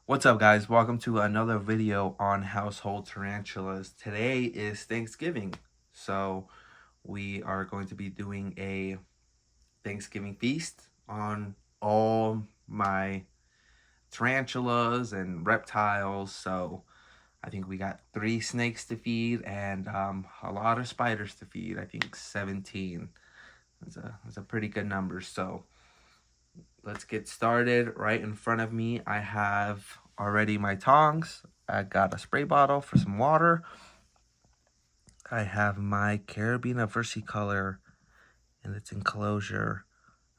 What's up, guys? Welcome to another video on household tarantulas. Today is Thanksgiving, so we are going to be doing a Thanksgiving feast on all my tarantulas and reptiles. So I think we got 3 snakes to feed and a lot of spiders to feed. I think 17. That's a pretty good number. So let's get started. Right in front of me, I have already my tongs. I got a spray bottle for some water. I have my carabiner versicolor and its enclosure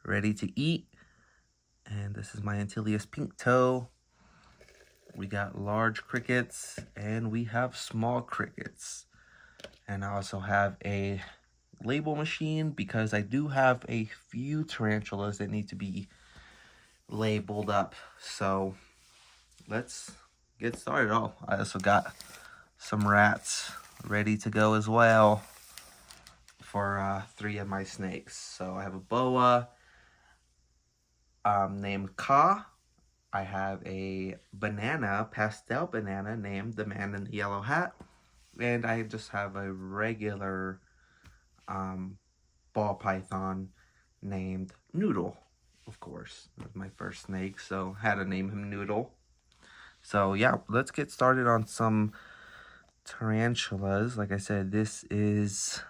ready to eat. And this is my Antilles pink toe. We got large crickets and we have small crickets. And I also have a label machine because I do have a few tarantulas that need to be labeled up. So let's get started. Oh, I also got some rats ready to go as well for 3 of my snakes. So I have a boa named Ka. I have a pastel banana named the man in the yellow hat. And I just have a regular ball python named Noodle, of course. That was my first snake, so had to name him Noodle. So yeah, let's get started on some tarantulas. Like I said, this is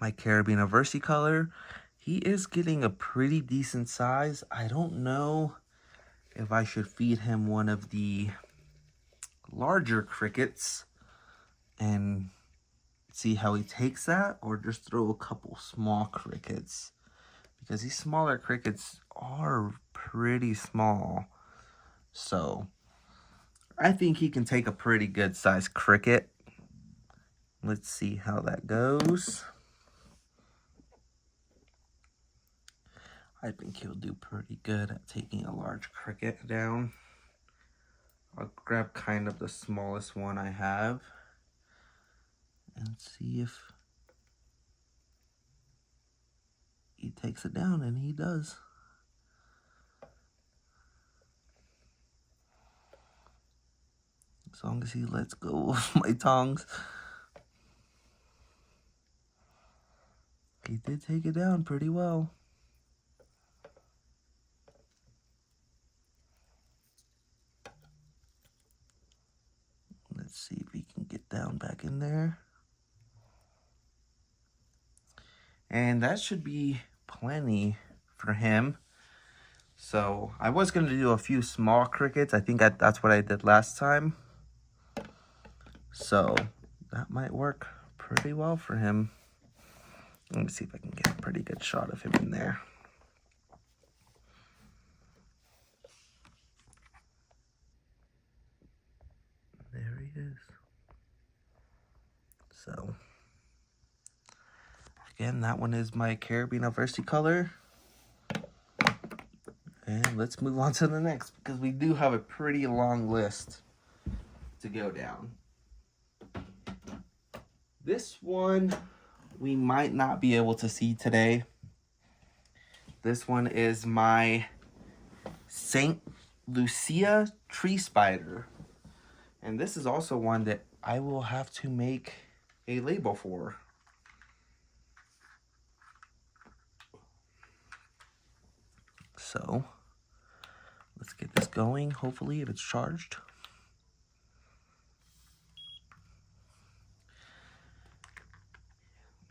my carabiner versicolor. He is getting a pretty decent size. I don't know if I should feed him one of the larger crickets and see how he takes that, or just throw a couple small crickets, because these smaller crickets are pretty small. So I think he can take a pretty good sized cricket. Let's see how that goes. I think he'll do pretty good at taking a large cricket down. I'll grab kind of the smallest one I have and see if he takes it down, and he does. As long as he lets go of my tongs. He did take it down pretty well. Let's see if he can get down back in there. And that should be plenty for him. So I was going to do a few small crickets. I think that's what I did last time. So that might work pretty well for him. Let me see if I can get a pretty good shot of him in there. There he is. So again, that one is my carabiner versicolor. And let's move on to the next, because we do have a pretty long list to go down. This one we might not be able to see today. This one is my St. Lucia tree spider. And this is also one that I will have to make a label for. So let's get this going, hopefully, if it's charged.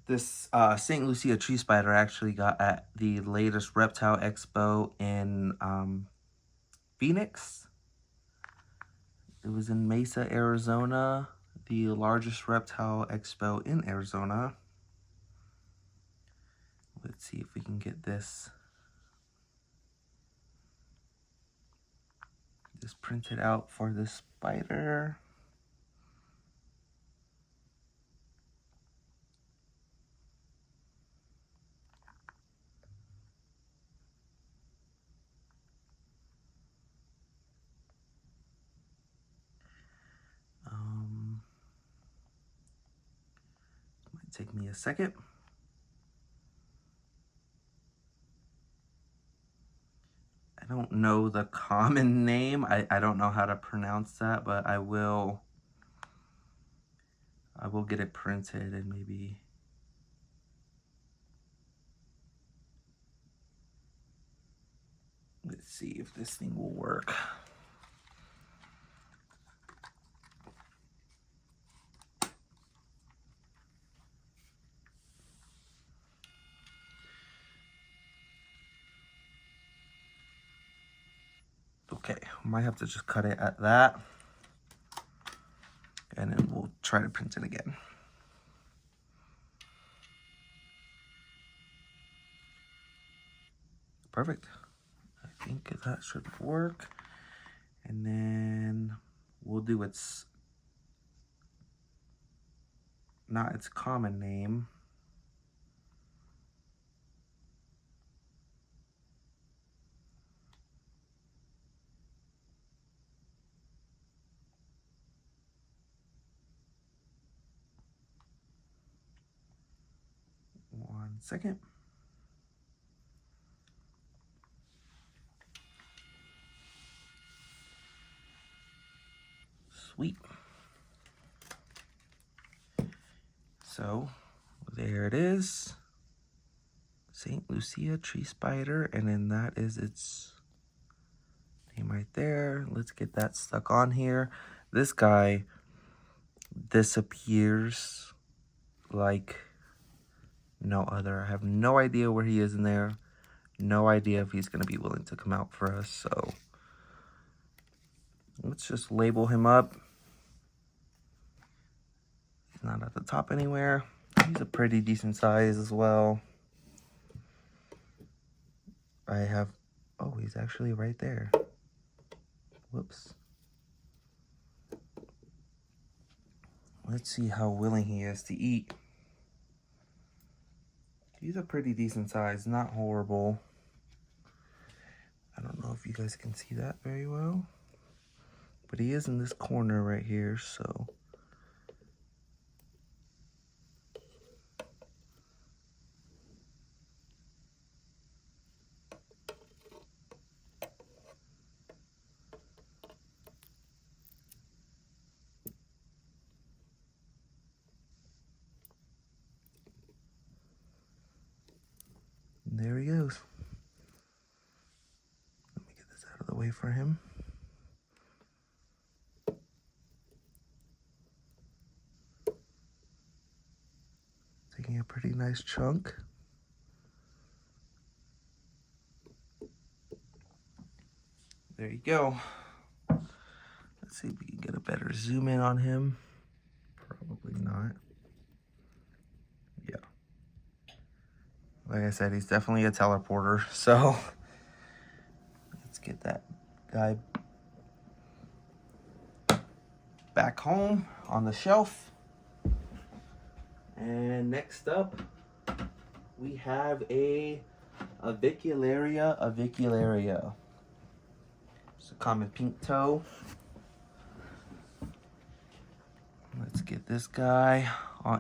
This St. Lucia tree spider I actually got at the latest Reptile Expo in Phoenix. It was in Mesa, Arizona, the largest reptile expo in Arizona. Let's see if we can get this printed out for the spider. Might take me a second. I don't know the common name. I don't know how to pronounce that, but I will get it printed and maybe let's see if this thing will work. Okay, might have to just cut it at that, and then we'll try to print it again. Perfect. I think that should work. And then we'll do its, not its common name. One second. Sweet. So there it is. St. Lucia tree spider, and then that is its name right there. Let's get that stuck on here. This guy disappears like no other. I have no idea where he is in there. No idea if he's going to be willing to come out for us. So let's just label him up. He's not at the top anywhere. He's a pretty decent size as well. I have, oh, he's actually right there. Whoops. Let's see how willing he is to eat. He's a pretty decent size, not horrible. I don't know if you guys can see that very well, but he is in this corner right here, so. There he goes. Let me get this out of the way for him. Taking a pretty nice chunk. There you go. Let's see if we can get a better zoom in on him. Probably not. Yeah. Like I said, he's definitely a teleporter, so let's get that guy back home on the shelf. And next up, we have a avicularia. It's a common pink toe. Let's get this guy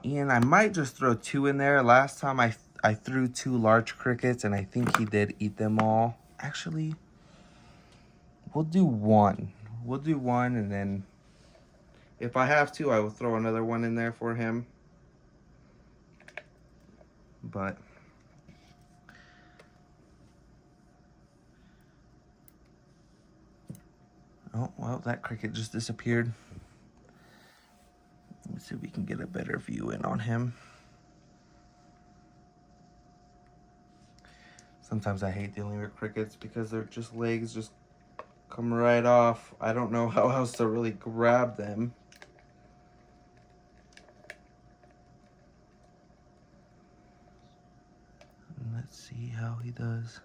in. I might just throw 2 in there. Last time I threw 2 large crickets, and I think he did eat them all. Actually, we'll do 1. We'll do 1, and then if I have to, I will throw another one in there for him. But oh, well, that cricket just disappeared. Let's see if we can get a better view in on him. Sometimes I hate dealing with crickets because their just legs just come right off. I don't know how else to really grab them. And let's see how he does.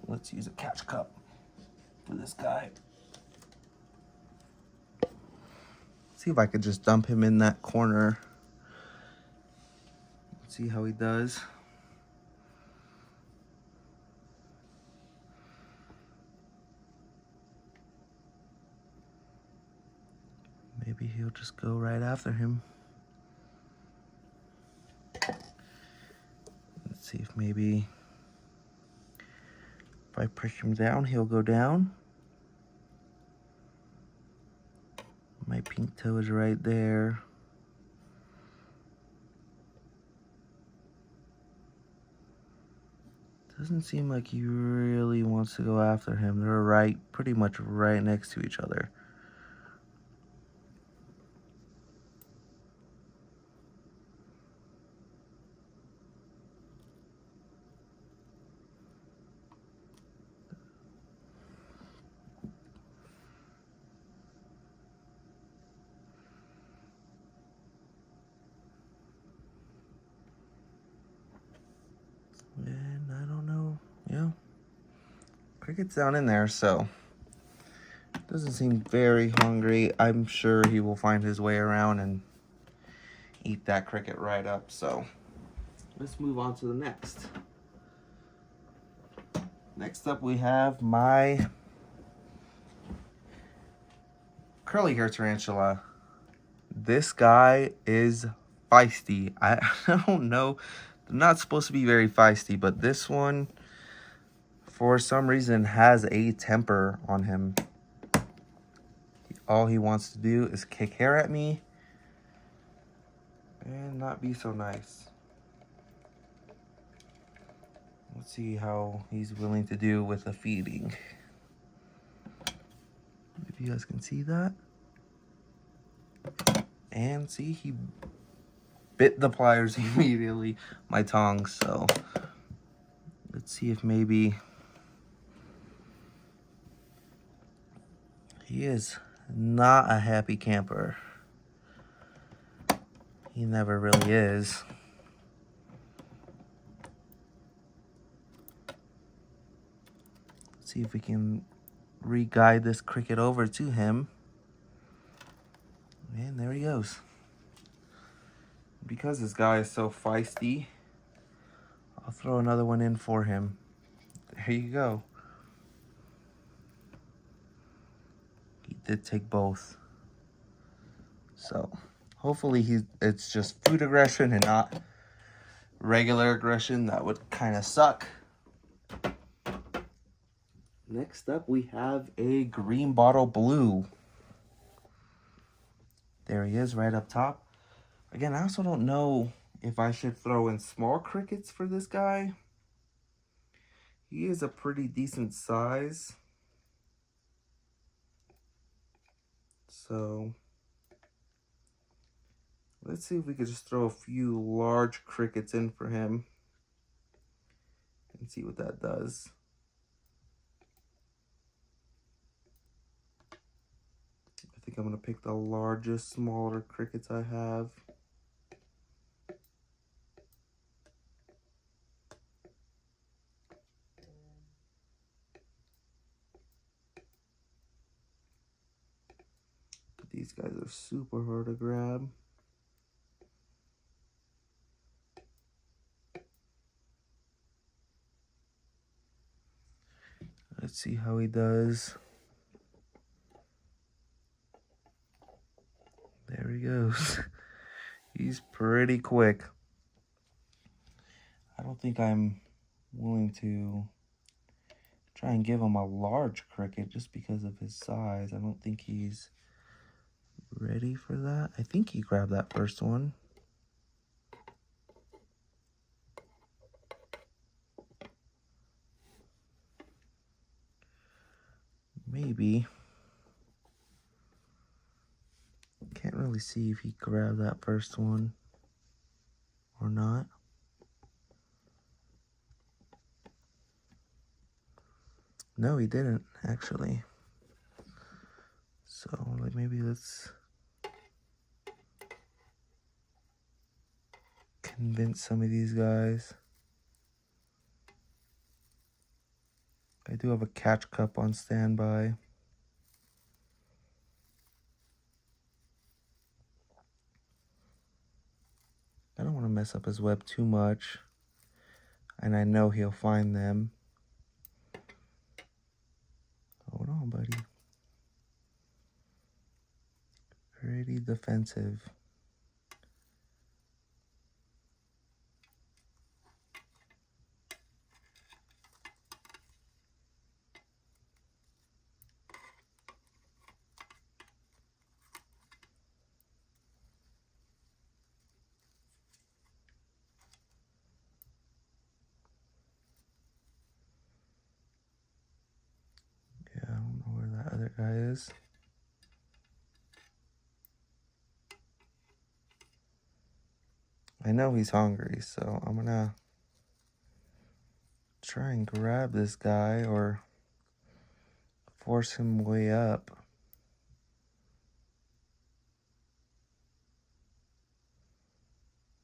Let's use a catch cup for this guy. See if I could just dump him in that corner. Let's see how he does. Maybe he'll just go right after him. Let's see if maybe if I push him down, he'll go down. My pink toe is right there. Doesn't seem like he really wants to go after him. They're pretty much right next to each other. And I don't know, yeah. Cricket's down in there, so doesn't seem very hungry. I'm sure he will find his way around and eat that cricket right up. So let's move on to the next. Next up, we have my curly hair tarantula. This guy is feisty. I don't know. They're not supposed to be very feisty, but this one, for some reason, has a temper on him. All he wants to do is kick hair at me and not be so nice. Let's see how he's willing to do with a feeding. If you guys can see that. And see, he bit the pliers immediately, my tongs. So let's see if maybe he is not a happy camper. He never really is. Let's see if we can re-guide this cricket over to him. And there he goes. Because this guy is so feisty, I'll throw another one in for him. There you go. He did take both. So hopefully it's just food aggression and not regular aggression. That would kind of suck. Next up, we have a green bottle blue. There he is right up top. Again, I also don't know if I should throw in small crickets for this guy. He is a pretty decent size. So let's see if we could just throw a few large crickets in for him and see what that does. I think I'm going to pick the largest, smaller crickets I have. These guys are super hard to grab. Let's see how he does. There he goes. He's pretty quick. I don't think I'm willing to try and give him a large cricket just because of his size. I don't think he's ready for that. I think he grabbed that first one. Maybe. Can't really see if he grabbed that first one or not. No, he didn't, actually. So, like, maybe let's convince some of these guys. I do have a catch cup on standby. I don't want to mess up his web too much. And I know he'll find them. Hold on, buddy. Pretty defensive. guy is. I know he's hungry, so I'm gonna try and grab this guy or force him way up.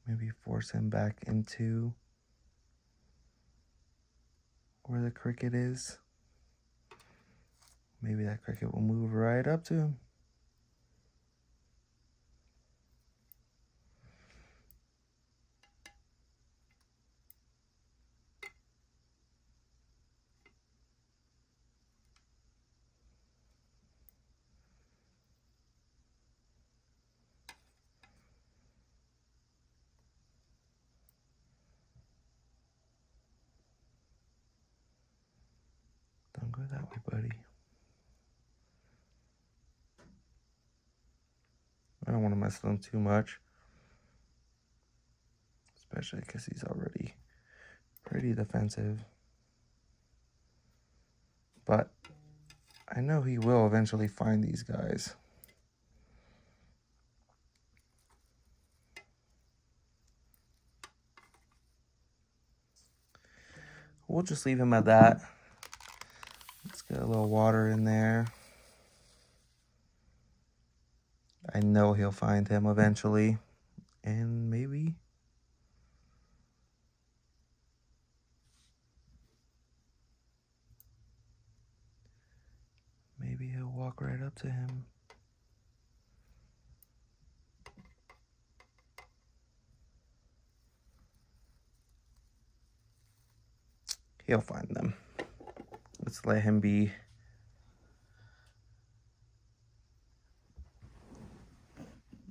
Maybe force him back into where the cricket is. Maybe that cricket will move right up to him. Don't go that way, buddy. I don't want to mess with him too much. Especially because he's already pretty defensive. But I know he will eventually find these guys. We'll just leave him at that. Let's get a little water in there. I know he'll find him eventually. And maybe he'll walk right up to him. He'll find them. Let's let him be.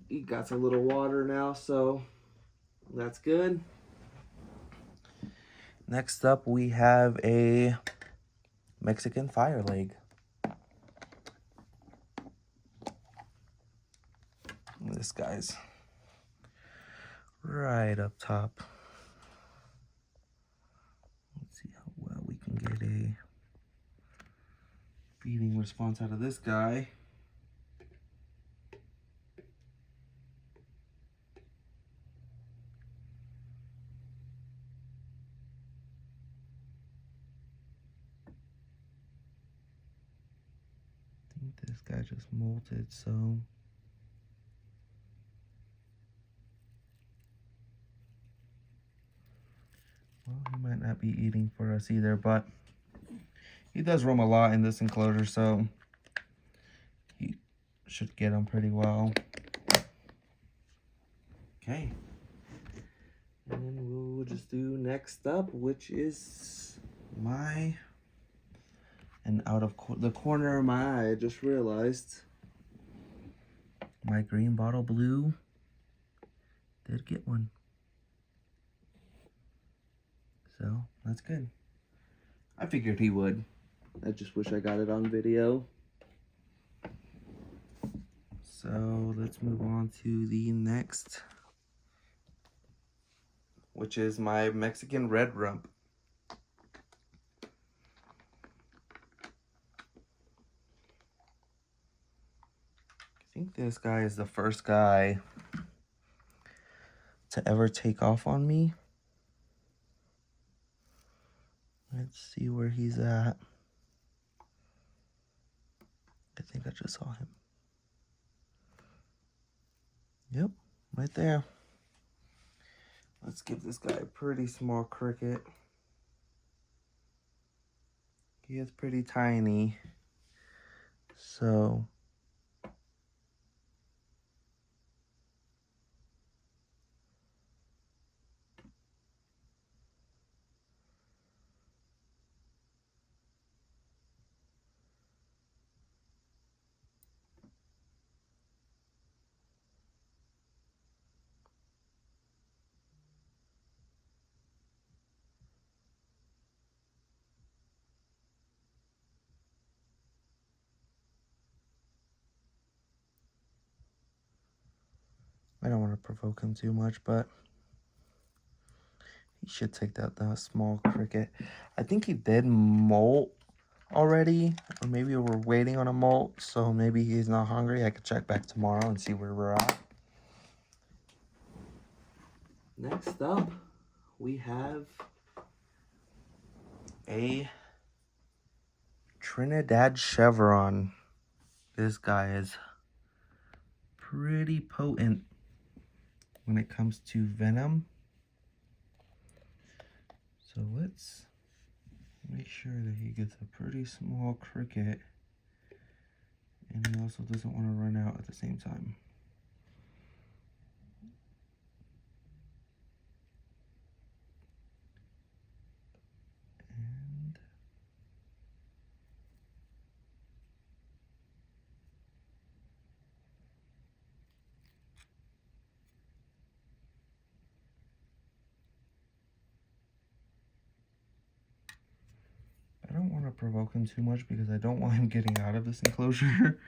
He got a little water now, so that's good. Next up, we have a Mexican fire leg. This guy's right up top. Let's see how well we can get a feeding response out of this guy. I think this guy just molted, so well, he might not be eating for us either, but he does roam a lot in this enclosure, so he should get him pretty well. Okay. And then we'll just do next up, which is and out of the corner of my eye, I just realized my green bottle blue did get one. So that's good. I figured he would. I just wish I got it on video. So let's move on to the next, which is my Mexican red rump. I think this guy is the first guy to ever take off on me. Let's see where he's at. I think I just saw him. Yep, right there. Let's give this guy a pretty small cricket. He is pretty tiny. So I don't want to provoke him too much, but he should take that small cricket. I think he did molt already, or maybe we're waiting on a molt, so maybe he's not hungry. I could check back tomorrow and see where we're at. Next up, we have a Trinidad Chevron. This guy is pretty potent when it comes to venom. So let's make sure that he gets a pretty small cricket, and he also doesn't want to run out at the same time. And I don't want to provoke him too much because I don't want him getting out of this enclosure.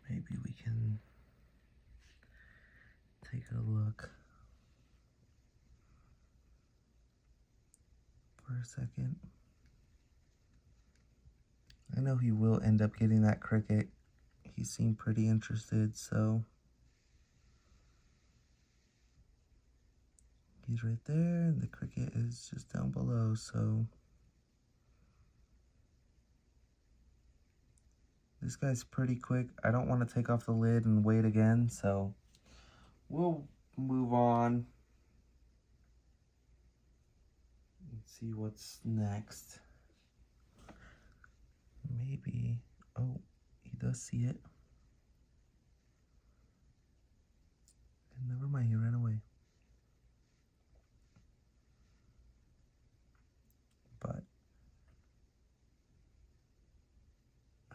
Maybe we can take a look for a second. I know he will end up getting that cricket. He seemed pretty interested, so he's right there, and the cricket is just down below, so this guy's pretty quick. I don't want to take off the lid and wait again, so we'll move on and see what's next. Maybe, oh, he does see it. And never mind, he ran away. But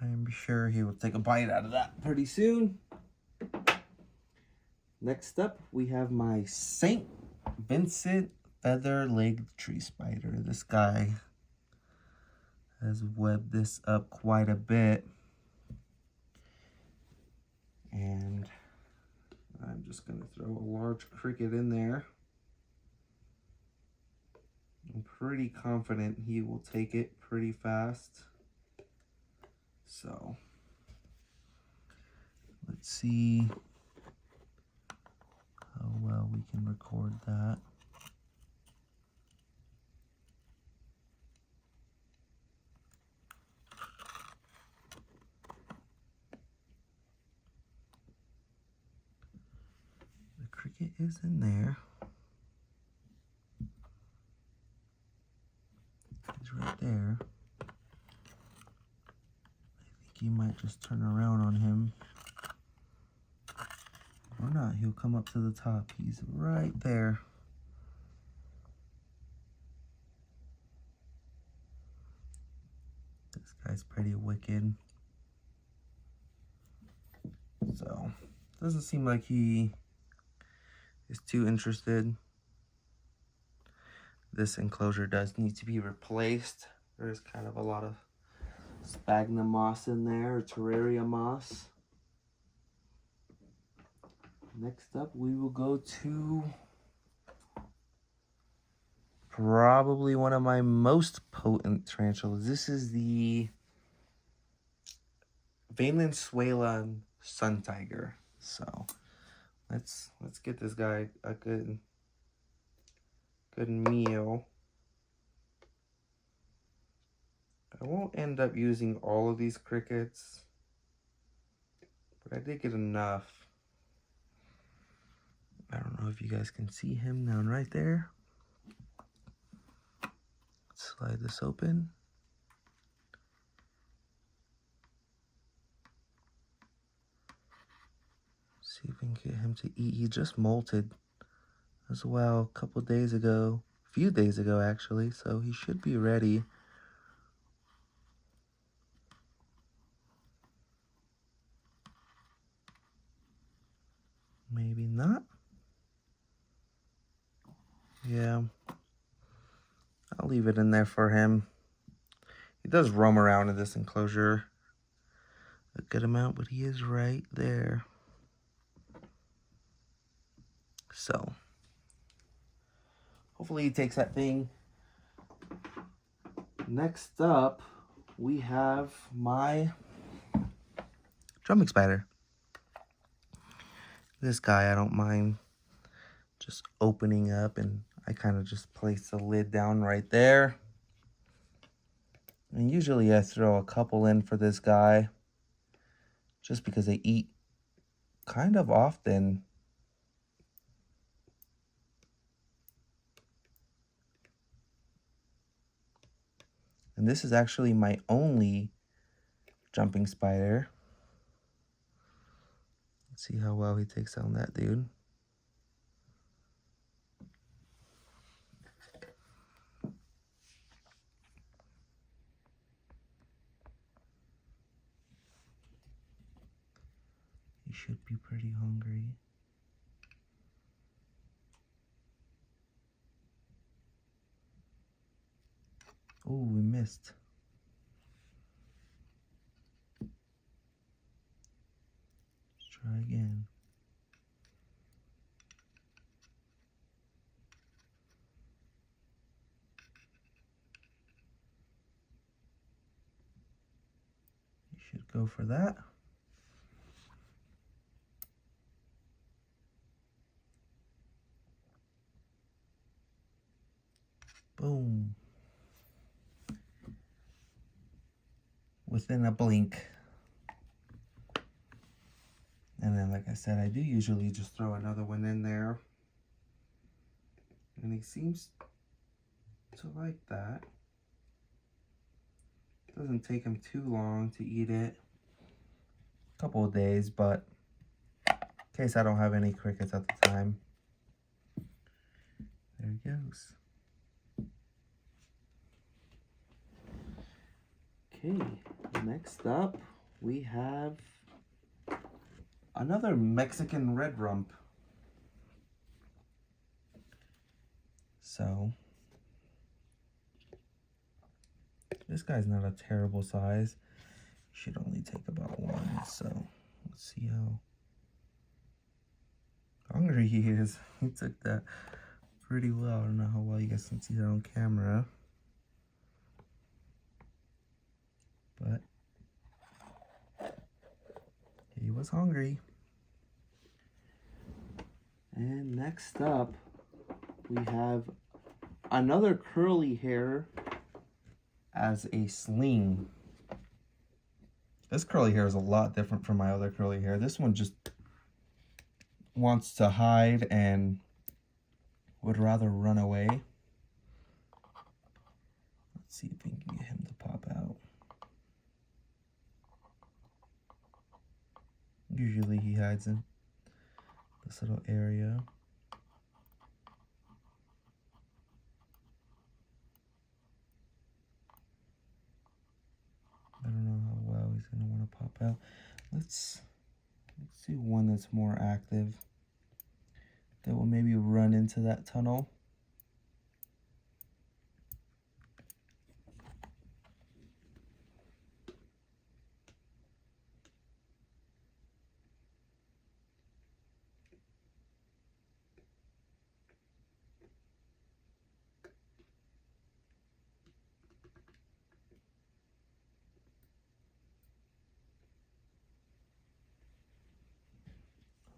I am sure he will take a bite out of that pretty soon. Next up, we have my St. Vincent feather-legged tree spider. This guy has webbed this up quite a bit. And I'm just going to throw a large cricket in there. I'm pretty confident he will take it pretty fast. So let's see how well we can record that. The cricket is in there. He's right there. I think he might just turn around on him. Or not, he'll come up to the top. He's right there. This guy's pretty wicked. So, doesn't seem like he is too interested. This enclosure does need to be replaced. There's kind of a lot of sphagnum moss in there, or terraria moss. Next up, we will go to probably one of my most potent tarantulas. This is the Valenzuela sun tiger. So let's get this guy a good meal. I won't end up using all of these crickets, but I did get enough. I don't know if you guys can see him down right there. Let's slide this open. See if we can get him to eat. He just molted as well a couple days ago, a few days ago actually, so he should be ready. Maybe not. Yeah, I'll leave it in there for him. He does roam around in this enclosure a good amount, but he is right there. So hopefully he takes that thing Next up, we have my drumming spider. This guy, I don't mind just opening up, and I kind of just place the lid down right there. And usually I throw a couple in for this guy just because they eat kind of often. And this is actually my only jumping spider. Let's see how well he takes on that dude. He should be pretty hungry. Oh, we missed. Let's try again. You should go for that. Boom. Within a blink. And then, like I said, I do usually just throw another one in there. And he seems to like that. Doesn't take him too long to eat it. A couple of days, but in case I don't have any crickets at the time. There he goes. Okay, next up we have another Mexican red rump. So this guy's not a terrible size. Should only take about one. So let's see how hungry he is. He took that pretty well. I don't know how well you guys can see that on camera. But he was hungry. And next up, we have another curly hair as a sling. This curly hair is a lot different from my other curly hair. This one just wants to hide and would rather run away. Let's see if we can get him to pop out. Usually he hides in this little area. I don't know how well he's going to want to pop out. Let's see one that's more active that will maybe run into that tunnel.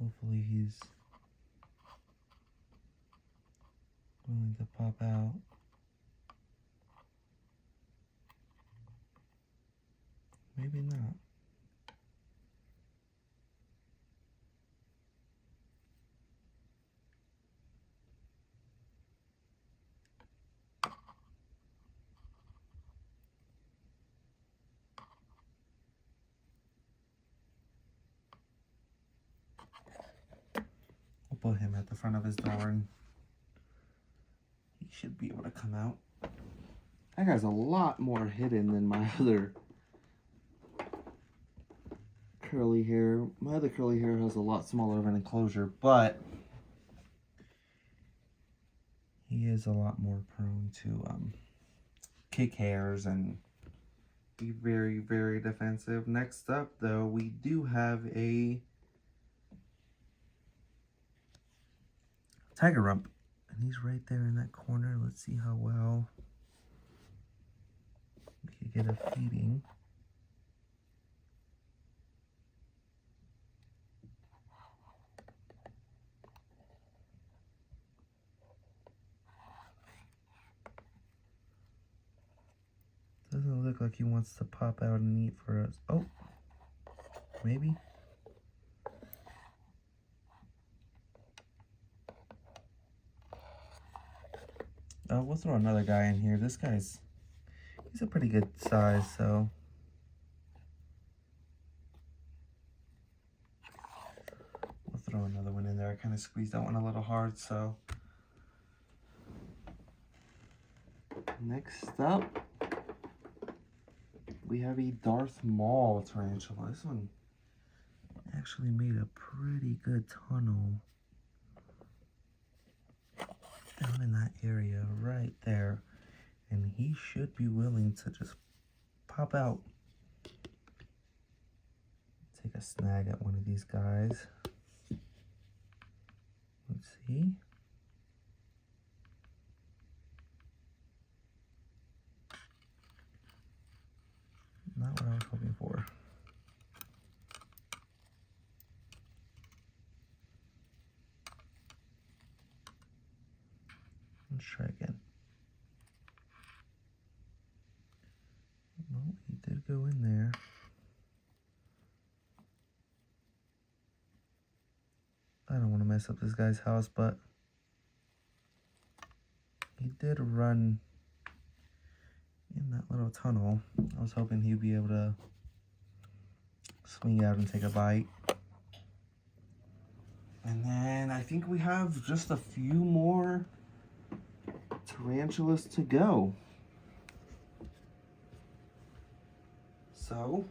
Hopefully he's willing to pop out. Maybe not. We'll put him at the front of his door and he should be able to come out. That guy's a lot more hidden than my other curly hair. My other curly hair has a lot smaller of an enclosure, but he is a lot more prone to kick hairs and be very, very defensive. Next up, though, we do have a tiger rump, and he's right there in that corner. Let's see how well get a feeding. Doesn't look like he wants to pop out and eat for us. Oh, maybe. We'll throw another guy in here. This guy's, he's a pretty good size, so. We'll throw another one in there. I kind of squeezed that one a little hard, so. Next up, we have a Darth Maul tarantula. This one actually made a pretty good tunnel down in that area right there. And he should be willing to just pop out. Take a snag at one of these guys. Let's see. Not what I was hoping for. Let's try again. Well, he did go in there. I don't want to mess up this guy's house, but he did run in that little tunnel. I was hoping he'd be able to swing out and take a bite. And then I think we have just a few more tarantulas to go. So,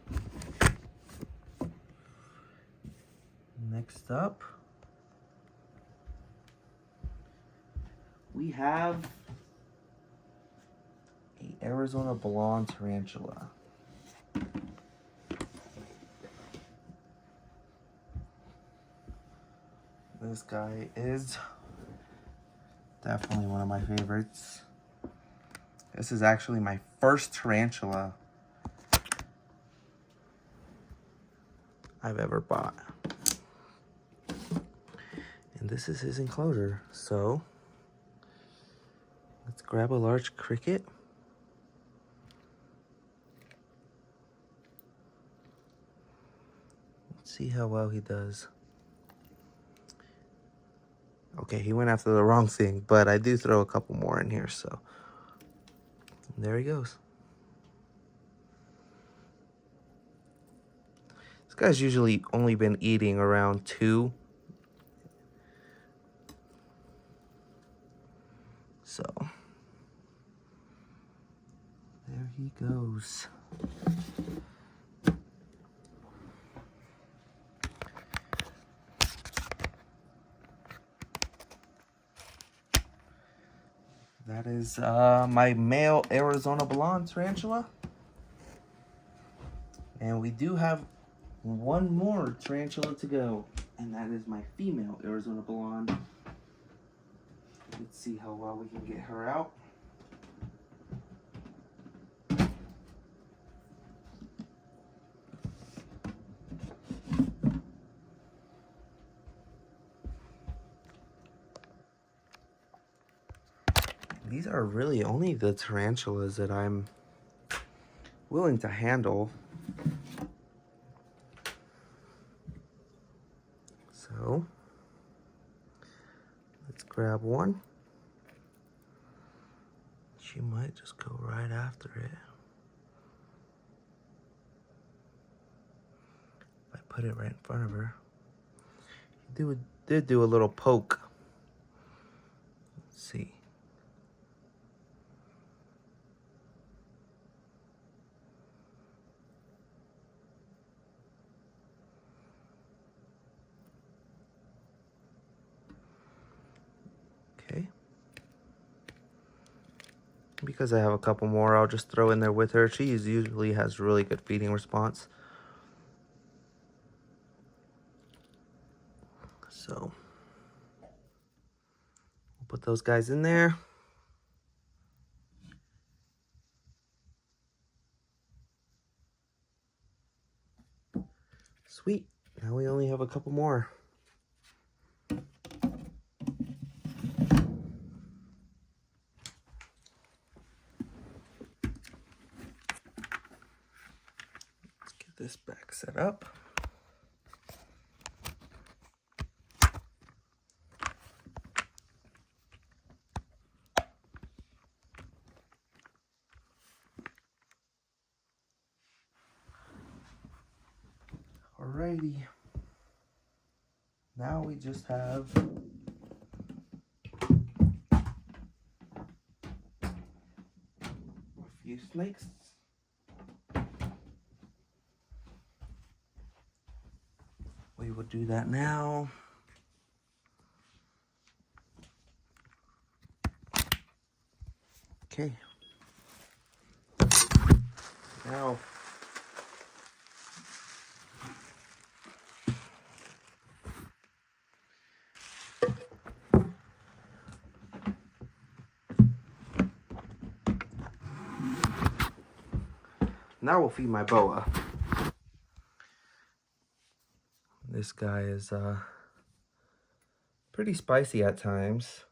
next up, we have a Arizona blonde tarantula. This guy is definitely one of my favorites. This is actually my first tarantula I've ever bought. And this is his enclosure. So, let's grab a large cricket. Let's see how well he does. Okay, he went after the wrong thing, but I do throw a couple more in here, so there he goes. This guy's usually only been eating around 2. So, there he goes. That is my male Arizona blonde tarantula. And we do have one more tarantula to go. And that is my female Arizona blonde. Let's see how well we can get her out. These are really only the tarantulas that I'm willing to handle. So, let's grab one. She might just go right after it. If I put it right in front of her. He did do a little poke. Let's see. Okay. Because I have a couple more, I'll just throw in there with her. She usually has really good feeding response. So, we'll put those guys in there. Sweet. Now we only have a couple more. Let's get this back set up. Alrighty. Now we just have a few snakes. We will do that now. Okay. Now we'll feed my boa. This guy is pretty spicy at times.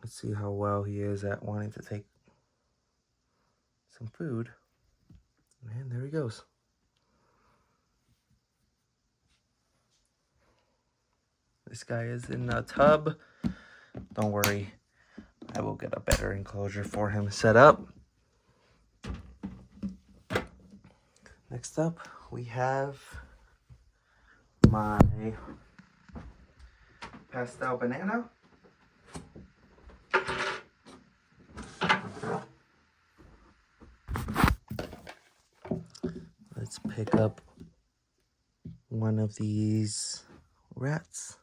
Let's see how well he is at wanting to take some food. And there he goes. This guy is in a tub. Don't worry, I will get a better enclosure for him set up. Next up, we have my pastel banana. Let's pick up one of these rats.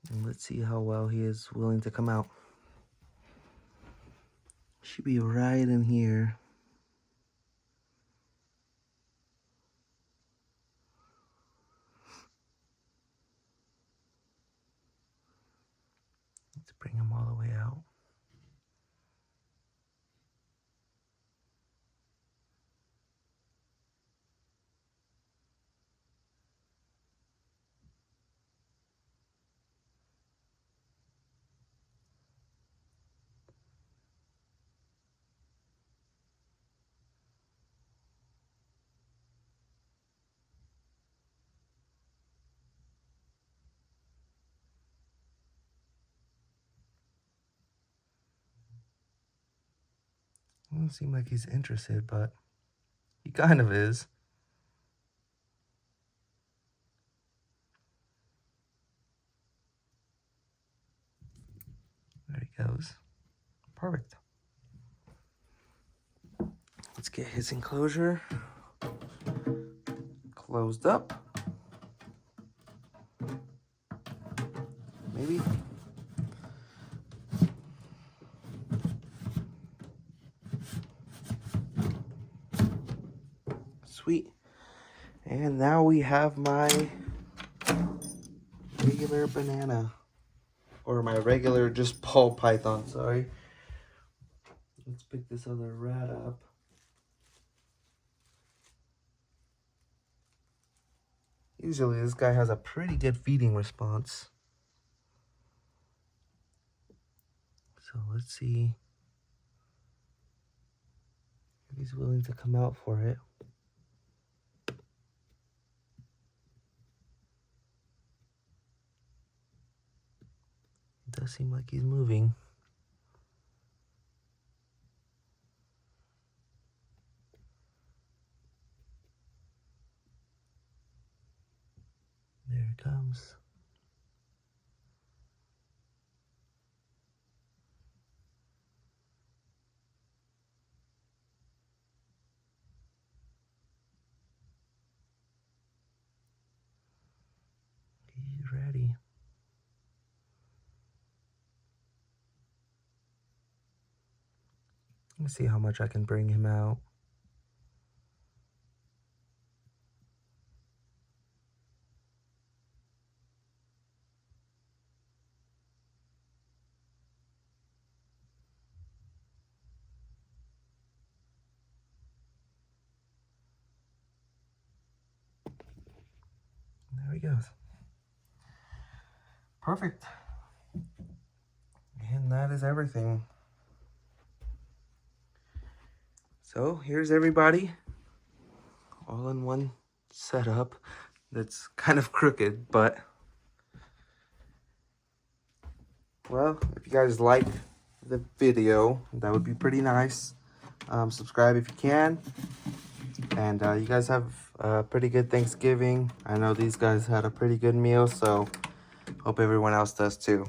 And let's see how well he is willing to come out. Should be right in here. Let's bring him all the way out. Doesn't seem like he's interested, but he kind of is. There he goes. Perfect. Let's get his enclosure closed up. Maybe. Sweet. And now we have my regular banana. Or my regular just ball python, sorry. Let's pick this other rat up. Usually this guy has a pretty good feeding response. So let's see if he's willing to come out for it. It does seem like he's moving. There it comes. He's ready. Let me see how much I can bring him out. There he goes. Perfect. And that is everything. So here's everybody all in one setup that's kind of crooked, but well, if you guys like the video, that would be pretty nice. Subscribe if you can. And you guys have a pretty good Thanksgiving. I know these guys had a pretty good meal, so hope everyone else does too.